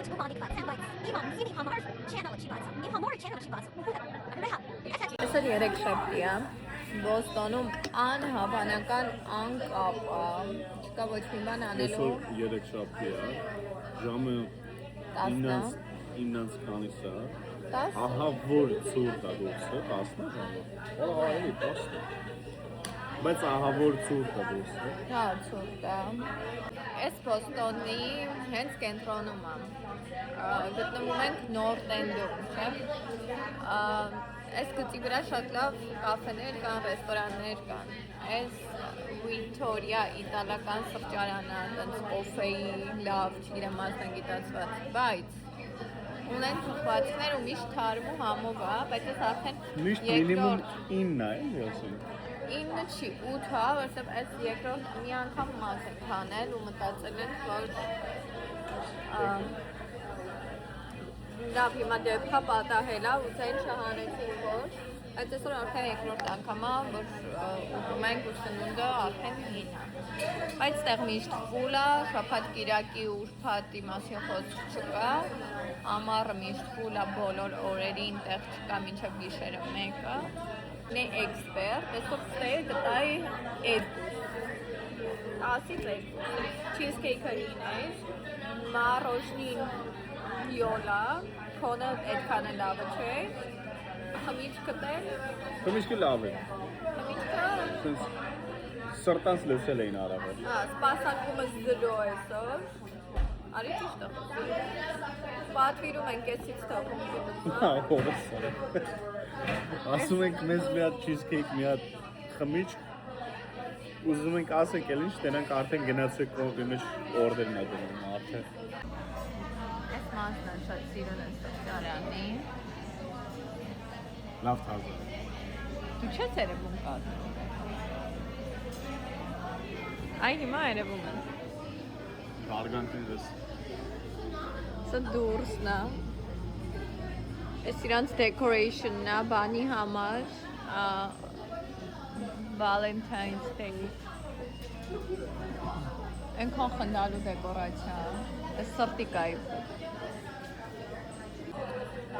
YouTube ալիքված եմ, բայց իմ ամուսինի համար channel-ը չի բացում։ Իմ համար channel-ը չի բացում։ Այսօր 3 շաբթի է։ Բոստոնում անհավանական անկապ է։ Չկա ոչ մի բան անելու։ Այսօր 3 շաբթի է։ Ժամը 9-ից քանիս է։ 10։ Ահա որ ցուրտ է դուրսը, 10-ը ժամը։ Ահա էլի 10-ը։ Բայց ահա որ ցուրտ է դուրսը։ Հա, ցուրտ է։ Այս Բոստոնի հենց կենտրոնում է։ Գտնվում ենք Նորթ Էնդում, չէ՞։ Այս գծի վրա շատ լավ կաֆեներ կան, ռեստորաններ կան։ Այս Վիկտորիա իտալական սրճարանը, այնպես կոֆեի լավ, չգիտեմ, մասնագիտացված, բայց ունեն թխվածքներ ու միշտ թարմ ու համով է, բայց այս արդեն միշտ մինիմում 9 է, էլի ասենք։ 9 չի, 8 է, որովհետև այս երկրորդ մի անգամ մաս ենք հանել ու մտածել ենք, որ լավ, հիմա դեպքա պատահել է ու ձեն չհանեցին ոչ, բայց այսօր արդեն երկրորդ անգամ է, որ ուտում ենք ու սնունդը արդեն 9 է։ Բայց ստեղ միշտ ֆուլ է, շաբաթ կիրակի ու ուրբաթի մասին խոսք չկա, ամառը միշտ ֆուլ է, բոլոր օրերին տեղ չկա մինչև գիշերը 1-ը։ Ne expert, այսօր ստեղ գտայի 2, 10-ից 2, cheesecake-ը 9, մառոժնին յոլա, քոնը այդքան է լավը չէ, խմիչքը տեղ։ Խմիչքը լավ է։ Խմիչքը սրտանց լսել էին արավը։ Հա, սպասարկումը 0 այսօր։ Արի ճիշտ է։ Պատվիրում ենք այսից թողում գիտում։ Հա, հորս։ Ասում ենք մեզ մի հատ cheesecake, մի հատ խմիչք, ուզում ենք ասենք էլ ինչ, տենանք արդեն գնացեք կողմի մեջ օրդերն է դնում արդեն։ Այս մասն է շատ սիրուն է սրճարանի։ Լավ թազա։ Դու չես երևում կազմում։ Այն հիմա երևում է։ Գարգանքներս։ Սա դուրսն է։ Այս իրանց decoration-ն է բանի համար, Valentine's Day։ Այնքան խնդալու դեկորացիա, այս սրտի կայֆ։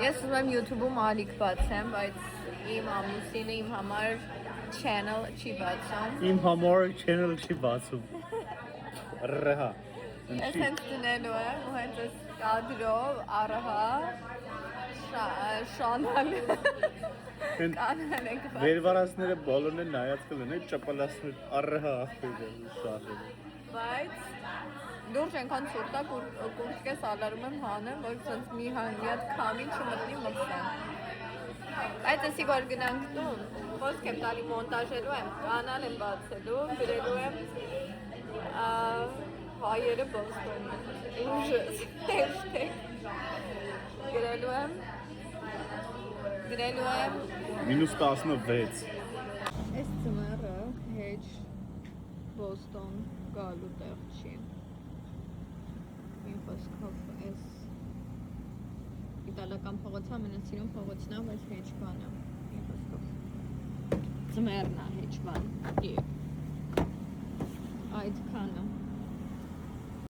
Ես ուզում եմ YouTube-ում ալիք բացեմ, բայց իմ ամուսինը իմ համար channel չի բացում։ Իմ համար channel չի բացում։ Ռհա։ Ես հենց դնելու եմ ու հենց այս կադրով առհա շանալ կանալ ենք բացում։ Վերվարածները բոլորն են նայած կլնեն, ճպալասներ առհա ախպերը շահել։ Բայց դուրս ենքան սուրտա կուրտկես ալարում եմ հանեմ, որ սենց մի հատ քամին չմտնի մկսեմ։ Բայց ասի որ գնանք տուն, խոսք եմ տալի մոնտաժելու եմ, կանալ եմ բացելու, գրելու եմ հայերը Բոստոնի, ուժս, hashtag, գրելու եմ, -16 Այս ծմերը հեչ Բոստոն գալու տեղ չի, մի խոսքով այս իտալական փողոցը ամենասիրուն փողոցն է, բայց հեչ բան է, մի խոսքով ծմերն է հեչ բան, այդքանը